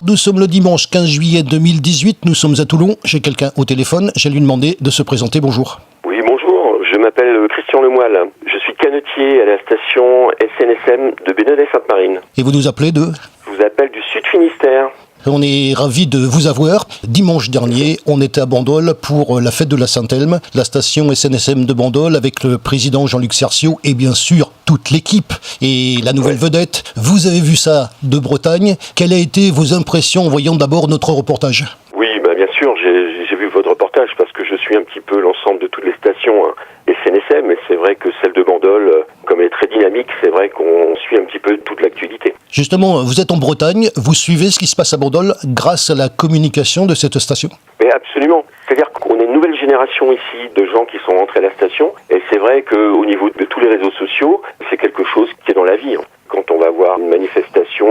Nous sommes le dimanche 15 juillet 2018, nous sommes à Toulon. J'ai quelqu'un au téléphone, j'ai lui demandé de se présenter. Bonjour. Oui, bonjour, je m'appelle Christian Lemoyle. Je suis canotier à la station SNSM de Bénodet-Sainte-Marine. Et vous nous appelez de ? Je vous appelle du Sud Finistère. On est ravis de vous avoir. Dimanche dernier, on était à Bandol pour la fête de la Saint-Elme, la station SNSM de Bandol avec le président Jean-Luc Cercio et bien sûr toute l'équipe et la nouvelle vedette. Vous avez vu ça de Bretagne. Quelles ont été vos impressions en voyant d'abord notre reportage ? Oui, bien sûr, j'ai vu votre reportage parce que je suis un petit peu l'ensemble de toutes les stations SNSM, et c'est vrai que celle de Bandol, comme elle est très dynamique, c'est vrai qu'on suit un petit peu toute l'actualité. Justement, vous êtes en Bretagne, vous suivez ce qui se passe à Bandol grâce à la communication de cette station ? Mais absolument. C'est-à-dire qu'on est une nouvelle génération ici de gens qui sont rentrés à la station, et c'est vrai qu'au niveau de tous les réseaux sociaux, c'est quelque chose qui est dans la vie. Quand on va voir une manifestation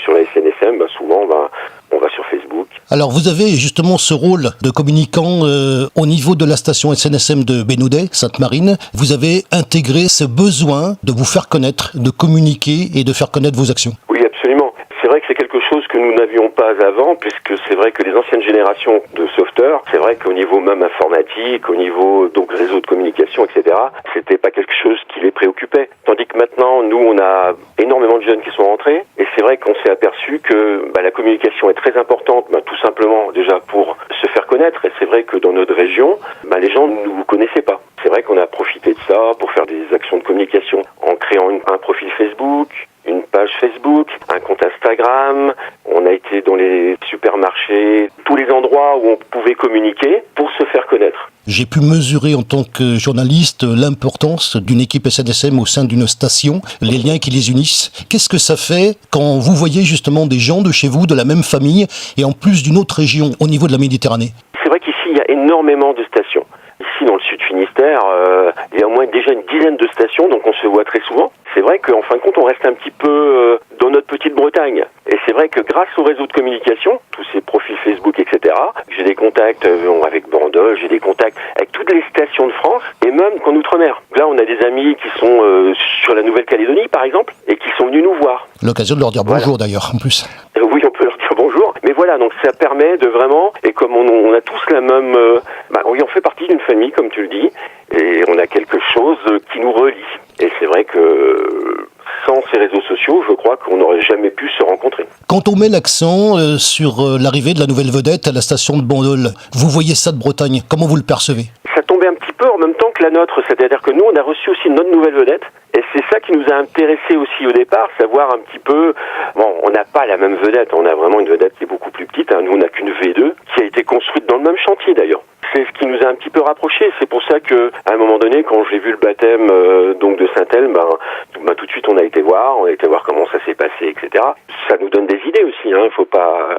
sur la SNSM, souvent on va sur Facebook. Alors vous avez justement ce rôle de communicant au niveau de la station SNSM de Bénodet, Sainte-Marine. Vous avez intégré ce besoin de vous faire connaître, de communiquer et de faire connaître vos actions. Oui, absolument. C'est vrai que c'est quelque chose que nous n'avions pas avant, puisque c'est vrai que les anciennes générations de sauveteurs, c'est vrai qu'au niveau même informatique, au niveau donc réseau de communication, etc., c'était pas quelque chose qui les préoccupait. Tandis que maintenant, nous, on a énormément de jeunes qui sont rentrés, et c'est vrai qu'on s'est aperçu que la communication est très importante, tout simplement déjà pour se faire connaître, et c'est vrai que dans notre région, les gens ne vous connaissaient pas. C'est vrai qu'on a profité de ça pour faire des actions de communication en créant un profil Facebook, une page Facebook, un compte Instagram. On a été dans les supermarchés, tous les endroits où on pouvait communiquer pour se faire connaître. J'ai pu mesurer en tant que journaliste l'importance d'une équipe SNSM au sein d'une station, les liens qui les unissent. Qu'est-ce que ça fait quand vous voyez justement des gens de chez vous, de la même famille, et en plus d'une autre région au niveau de la Méditerranée ? C'est vrai qu'ici, il y a énormément de stations. Ici, dans le Sud Finistère, il y a au moins déjà une dizaine de stations, donc on se voit très souvent. C'est vrai qu'en fin de compte, on reste un petit peu dans notre petite Bretagne. Et c'est vrai que grâce au réseau de communication, tous ces profils Facebook, etc., j'ai des contacts avec Bandol, j'ai des contacts avec toutes les stations de France, et même qu'en Outre-mer. Là, on a des amis qui sont sur la Nouvelle-Calédonie, par exemple, et qui sont venus nous voir. L'occasion de leur dire bonjour d'ailleurs, en plus. Oui, on peut leur dire bonjour. Mais voilà, donc ça permet de vraiment, et comme on a tous la même... oui, on fait partie d'une famille, comme tu le dis, et on a quelque chose qui nous relie. Et c'est vrai que sans ces réseaux sociaux, je crois qu'on n'aurait jamais pu se rencontrer. Quand on met l'accent sur l'arrivée de la nouvelle vedette à la station de Bandol, vous voyez ça de Bretagne, comment vous le percevez ? Ça tombait un petit peu en même temps que la nôtre, c'est-à-dire que nous, on a reçu aussi notre nouvelle vedette, et c'est ça qui nous a intéressés aussi au départ, savoir un petit peu... on n'a pas la même vedette, on a vraiment une vedette qui est beaucoup plus petite, nous on n'a qu'une V2, qui a été construite dans le même chantier d'ailleurs. C'est ce qui nous a un petit peu rapprochés, c'est pour ça que à un moment donné, quand j'ai vu le baptême donc de Saint-Elme, tout de suite on a été voir comment ça s'est passé, etc. Ça nous donne des idées aussi, faut pas...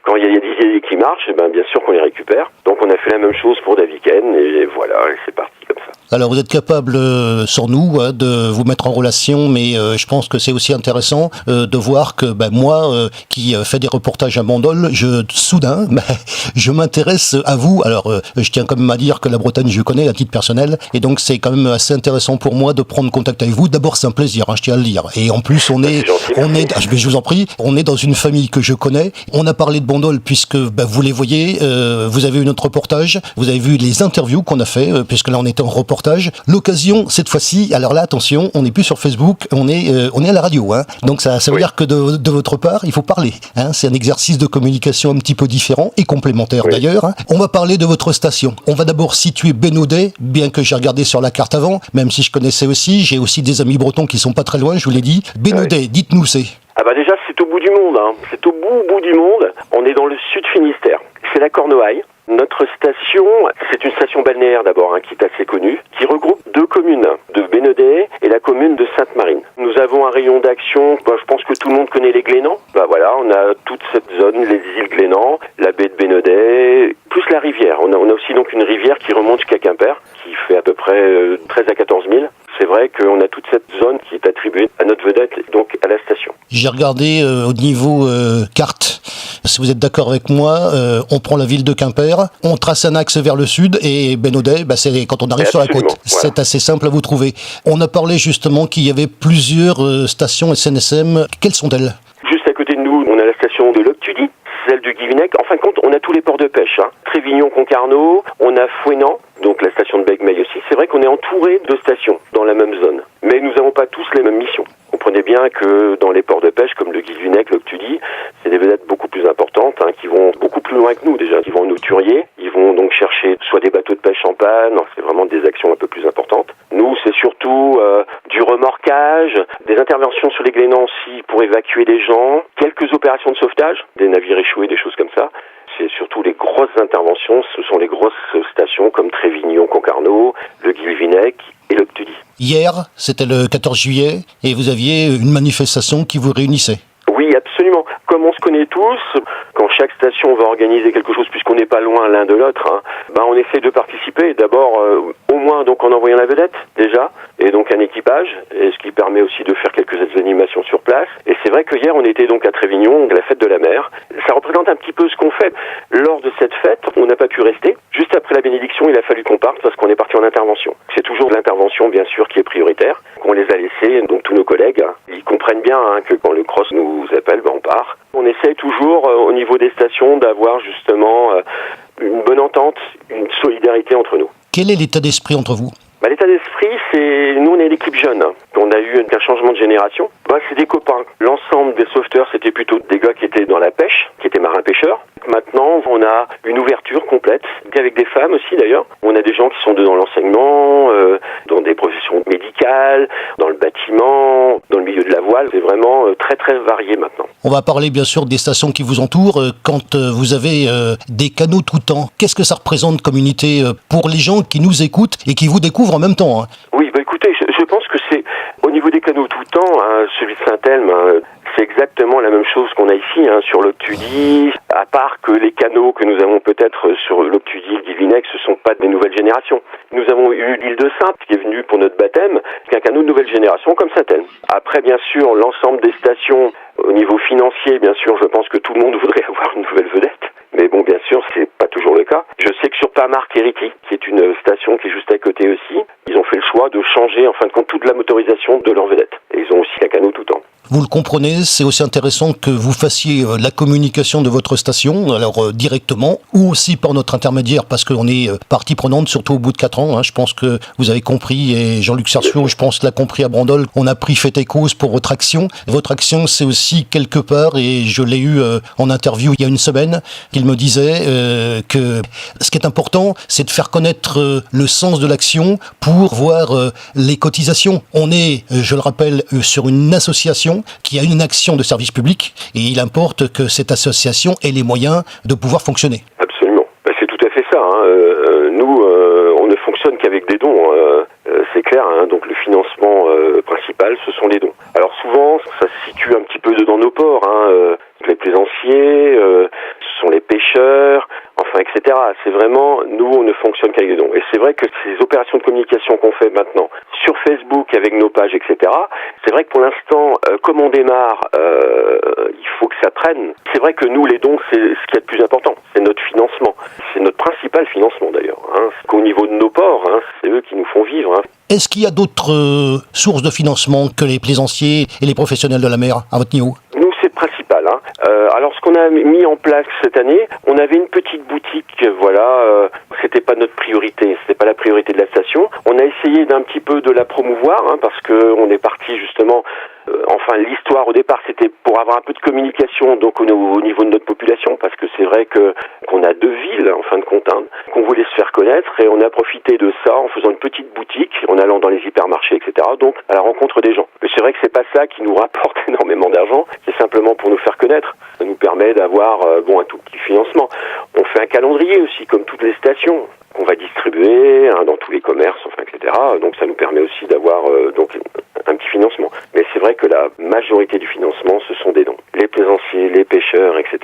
Quand il y a des idées qui marchent, bien sûr qu'on les récupère. Donc on a fait la même chose pour Daviken, et voilà, et c'est parti comme ça. Alors vous êtes capable, sans nous, de vous mettre en relation, mais je pense que c'est aussi intéressant de voir que moi, qui fais des reportages à Bandol, soudain, je m'intéresse à vous. Alors je tiens quand même à dire que la Bretagne, je connais à titre personnel, et donc c'est quand même assez intéressant pour moi de prendre contact avec vous. D'abord, c'est un plaisir, je tiens à le dire. Et en plus, je vous en prie, on est dans une famille que je connais. On a parlé de Bandol puisque vous les voyez, vous avez vu notre reportage, vous avez vu les interviews qu'on a fait, puisque là on était en reportage. L'occasion, cette fois-ci, alors là, attention, on n'est plus sur Facebook, on est à la radio. Donc ça veut dire que de votre part, il faut parler. C'est un exercice de communication un petit peu différent et complémentaire d'ailleurs. On va parler de votre station. On va d'abord situer Bénodet, bien que j'ai regardé sur la carte avant, même si je connaissais aussi, j'ai aussi des amis bretons qui sont pas très loin, je vous l'ai dit. Bénodet, dites-nous c'est. Déjà, c'est au bout du monde. C'est au bout du monde. On est dans le Sud Finistère. C'est la Cornouaille. Notre station, c'est une station balnéaire d'abord, qui est assez connue, qui regroupe deux communes, de Bénodet et la commune de Sainte-Marine. Nous avons un rayon d'action, je pense que tout le monde connaît les Glénans. On a toute cette zone, les îles Glénans, la baie de Bénodet, plus la rivière. On a aussi donc une rivière qui remonte jusqu'à Quimper, qui fait à peu près 13 à 14 000. C'est vrai qu'on a toute cette zone qui est attribuée à notre vedette, donc à la station. J'ai regardé au niveau carte. Si vous êtes d'accord avec moi, on prend la ville de Quimper, on trace un axe vers le sud et Bénodet, c'est quand on arrive sur la côte. Voilà. C'est assez simple à vous trouver. On a parlé justement qu'il y avait plusieurs stations SNSM. Quelles sont-elles ? Juste à côté de nous, on a la station station de l'Octudie, celle de Guilvinec. En fin de compte, on a tous les ports de pêche. Trévignon, Concarneau, on a Fouesnant, donc la station de Begmeil aussi. C'est vrai qu'on est entouré de stations dans la même zone. Mais nous n'avons pas tous les mêmes missions. Comprenez bien que dans les ports de pêche, comme le Guilvinec, l'Octudie, c'est des vedettes beaucoup plus importantes, qui vont beaucoup plus loin que nous déjà. Ils vont en outurier, ils vont donc chercher soit des bateaux de pêche en panne, c'est vraiment des actions un peu plus importantes. Nous, c'est surtout du remorquage, des interventions sur les Glénans aussi pour évacuer des gens, quelques opérations de sauvetage, des navires échoués, des choses comme ça. C'est surtout les grosses interventions, ce sont les grosses stations comme Trévignon, Concarneau, le Guilvinec et l'Octudie. Hier, c'était le 14 juillet, et vous aviez une manifestation qui vous réunissait. Oui, absolument. Comme on se connaît tous, quand chaque station va organiser quelque chose, puisqu'on n'est pas loin l'un de l'autre, on essaie de participer. D'abord, au moins donc en envoyant la vedette, déjà, et donc un équipage, et ce qui permet aussi de faire quelques animations sur place. Et c'est vrai que hier, on était donc à Trévignon, la fête de la mer. Ça représente un petit peu ce qu'on fait. Lors de cette fête, on n'a pas pu rester. Juste après la bénédiction, il a fallu qu'on parte parce qu'on est parti en intervention. C'est toujours l'intervention, bien sûr, qui est prioritaire. On les a laissés, donc tous nos collègues, ils comprennent bien que quand le cross nous appelle, on part. On essaye toujours, au niveau des stations, d'avoir justement une bonne entente, une solidarité entre nous. Quel est l'état d'esprit entre vous ? L'état d'esprit, c'est... Nous, on est l'équipe jeune. On a eu un changement de génération. C'est des copains. L'ensemble des sauveteurs, c'était plutôt des gars qui étaient dans la pêche, qui étaient marins-pêcheurs. Maintenant, on a une ouverture complète, avec des femmes aussi d'ailleurs. On a des gens qui sont dans l'enseignement, dans des professions médicales, dans le bâtiment, dans le milieu de la voile. C'est vraiment très très varié maintenant. On va parler bien sûr des stations qui vous entourent. Quand vous avez des canaux tout le temps, qu'est-ce que ça représente comme unité pour les gens qui nous écoutent et qui vous découvrent en même temps ? Oui, écoutez, je pense que c'est au niveau des canaux tout le temps, celui de Saint-Elme, c'est exactement la même chose qu'on a ici sur l'Octudie, à part que les canaux que nous avons peut-être sur l'Octudie et le Guilvinec, ce sont pas des nouvelles générations. Nous avons eu l'île de Sainte qui est venue pour notre baptême, qui est un canot de nouvelle génération comme Saint-Elme. Après, bien sûr, l'ensemble des stations, au niveau financier, bien sûr, je pense que tout le monde voudrait avoir une nouvelle vedette. Mais bon, bien sûr, c'est pas toujours le cas. Je sais que sur Pamarque-Hériti, qui est une station qui est juste à côté aussi, ils ont fait le choix de changer, en fin de compte, toute la motorisation de leur vedette. Et ils ont aussi un canot tout le temps. Vous le comprenez, c'est aussi intéressant que vous fassiez la communication de votre station, alors directement, ou aussi par notre intermédiaire, parce qu'on est partie prenante, surtout au bout de 4 ans. Je pense que vous avez compris, et Jean-Luc Cerceau, je pense, l'a compris à Brandol, on a pris fait et cause pour votre action. Votre action, c'est aussi quelque part, et je l'ai eu en interview il y a une semaine, qu'il me disait que ce qui est important, c'est de faire connaître le sens de l'action pour voir les cotisations. On est, je le rappelle, sur une association qui a une action de service public et il importe que cette association ait les moyens de pouvoir fonctionner. Absolument. C'est tout à fait ça. Nous, on ne fonctionne qu'avec des dons. C'est clair. Donc le financement principal, ce sont les dons. Alors souvent, ça se situe un petit peu dans nos ports. Les plaisanciers, ce sont les pêcheurs, etc. C'est vraiment, nous, on ne fonctionne qu'avec des dons. Et c'est vrai que ces opérations de communication qu'on fait maintenant sur Facebook avec nos pages, etc., c'est vrai que pour l'instant, comme on démarre, il faut que ça prenne. C'est vrai que nous, les dons, c'est ce qui est le plus important. C'est notre financement. C'est notre principal financement, d'ailleurs. Qu'au niveau de nos ports, c'est eux qui nous font vivre. Est-ce qu'il y a d'autres sources de financement que les plaisanciers et les professionnels de la mer à votre niveau ? Nous, c'est le principal. Alors, ce qu'on a mis en place cette année, on avait une petite boutique, c'était pas notre priorité, c'était pas la priorité de la station. On a essayé d'un petit peu de la promouvoir, parce que on est parti justement. L'histoire au départ, c'était pour avoir un peu de communication donc au niveau de notre population, parce que c'est vrai qu'on a 2 villes en fin de compte, qu'on voulait se faire connaître, et on a profité de ça en faisant une petite boutique, en allant dans les hypermarchés, etc. Donc à la rencontre des gens. Mais c'est vrai que c'est pas ça qui nous rapporte énormément d'argent, c'est simplement pour nous faire connaître. Ça nous permet d'avoir un tout petit financement. On fait un calendrier aussi, comme toutes les stations, qu'on va distribuer dans tous les commerces, etc. Donc ça nous permet aussi d'avoir un petit financement. Mais c'est vrai que la majorité du financement, ce sont des dons. Les plaisanciers, les pêcheurs, etc.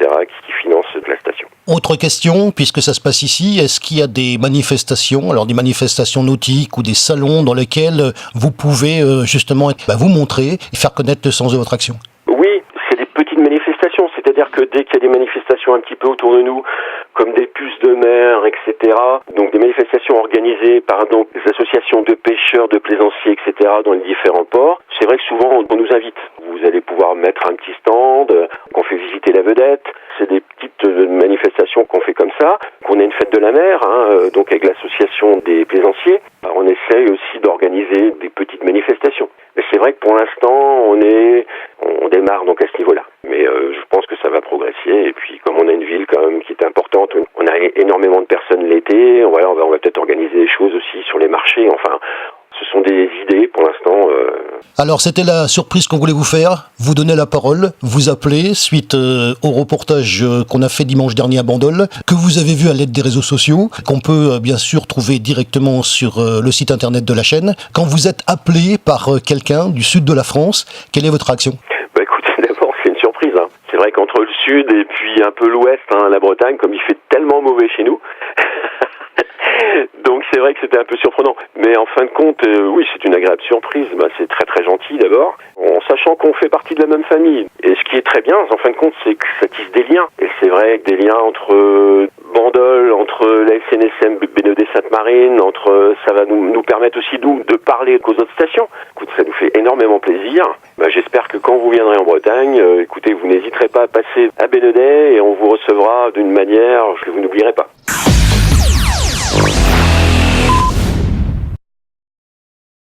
qui financent la station. Autre question, puisque ça se passe ici, est-ce qu'il y a des manifestations, alors des manifestations nautiques ou des salons dans lesquels vous pouvez justement vous montrer et faire connaître le sens de votre action ? Oui, c'est des petites manifestations, c'est-à-dire que dès qu'il y a des manifestations un petit peu autour de nous, comme des puces de mer, etc., donc des manifestations organisées par des associations de pêcheurs, de plaisanciers, etc., dans les différents ports, c'est vrai que souvent on nous invite. Vous vous allez pouvoir mettre un petit stand, qu'on fait visiter la vedette. C'est des petites manifestations qu'on fait comme ça, qu'on a une fête de la mer, donc avec l'association des plaisanciers. Alors, on essaye aussi d'organiser des petites manifestations. Mais c'est vrai que pour l'instant, on démarre donc à ce niveau-là. Mais je pense que ça va progresser. Et puis, comme on a une ville quand même qui est importante, on a énormément de personnes l'été. On va peut-être organiser des choses aussi sur les marchés. Enfin, ce sont des idées pour l'instant. Alors, c'était la surprise qu'on voulait vous faire. Vous donner la parole, vous appeler suite au reportage qu'on a fait dimanche dernier à Bandol, que vous avez vu à l'aide des réseaux sociaux, qu'on peut bien sûr trouver directement sur le site internet de la chaîne. Quand vous êtes appelé par quelqu'un du sud de la France, quelle est votre réaction ? Bah écoutez, d'abord, c'est une surprise. C'est vrai qu'entre le sud et puis un peu l'ouest, la Bretagne, comme il fait tellement mauvais chez nous... Donc c'est vrai que c'était un peu surprenant. Mais en fin de compte, oui, c'est une agréable surprise. C'est très très gentil d'abord, en sachant qu'on fait partie de la même famille. Et ce qui est très bien, en fin de compte, c'est que ça tisse des liens. Et c'est vrai que des liens entre Bandol, entre la SNSM BNED Sainte-Marine, ça va nous permettre aussi de parler aux autres stations. Écoute, ça nous fait énormément plaisir. J'espère que quand vous viendrez en Bretagne, écoutez, vous n'hésiterez pas à passer à BNED et on vous recevra d'une manière que vous n'oublierez pas.